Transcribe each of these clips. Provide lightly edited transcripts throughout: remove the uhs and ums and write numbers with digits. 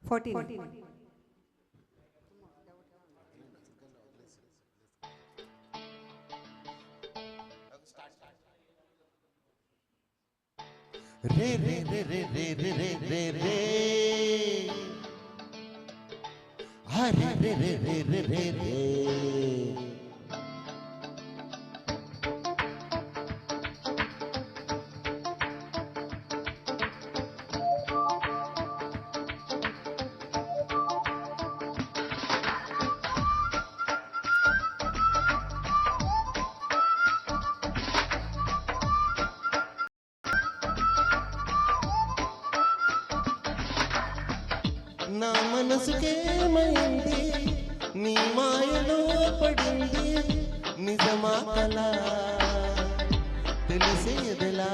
14. Re re re re re re re re re ha re re re re re re re నా మనసుకేమైంది నీ మాయలో పడింది నిజమా కలా తెలిసేదెలా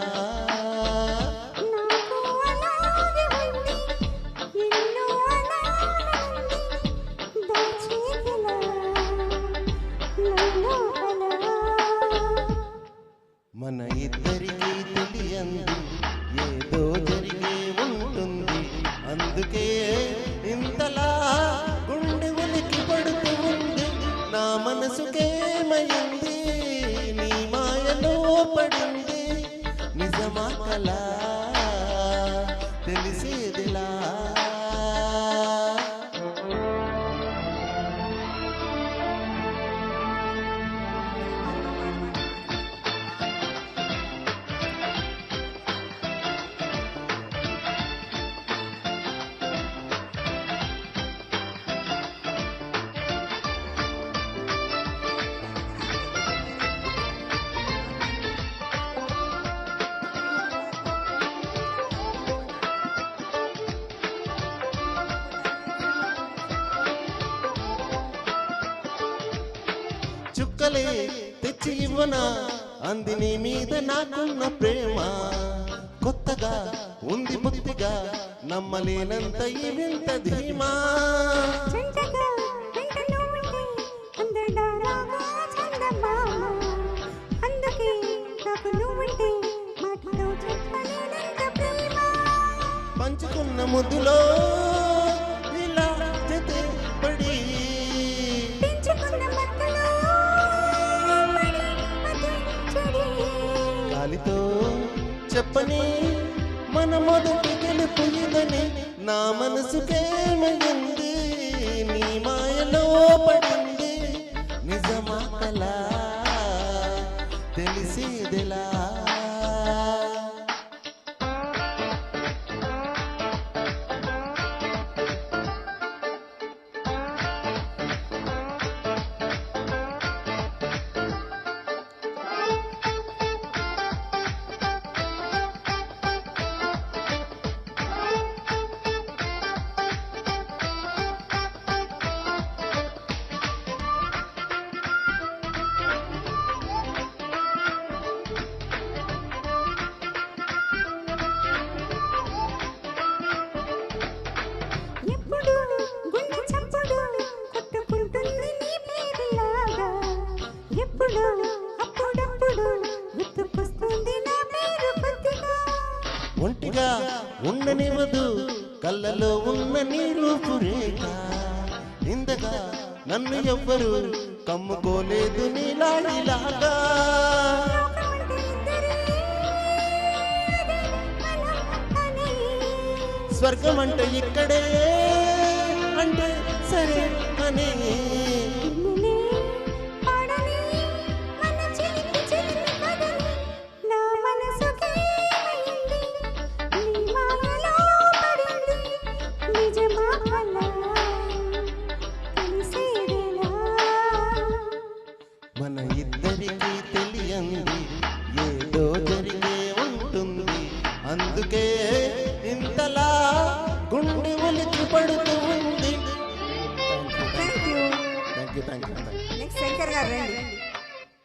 మన ఇద్దరికీ తెలియంది ఏదో జరిగే ఉంటుంది అందుకే ఇంతలా గుండె ఉలికి పడుతూ ఉంది నా మనసుకేమైంది నీ మాయలో పడింది నిజమా కలా తెలిసేదిలా చుక్కలే తెచ్చి ఇవ్వనా అంది నీ మీద నాకున్న ప్రేమ కొత్తగా ఉంది బుద్ధిగా నమ్మలేనంత ఈ వింత ధీమా పంచుకున్న ముద్దులో ఇలా జతే పడి గాలితో చెప్పని మన మొదటి గెలుపు ఇదని నా మనసుకేమైంది నీ మాయలో పడింది నిజమా కలా తెలిసేదెలా ఒంటిగా ఉండనివ్వదు కళ్ళలో ఉన్న నీ రూపురేఖ ఇందగా నన్ను ఎవ్వరు కమ్ముకోలేదు నీలాడిలాగా స్వర్గం అంటే ఇక్కడే అంటే సరే అని మన ఇద్దరికీ తెలియంది ఏదో జరిగే ఉంటుంది అందుకే ఇంతలా గుండె ఉలికి పడుతూ ఉంది. Thank you. నెక్స్ట్ శంకర్ గారు రండి.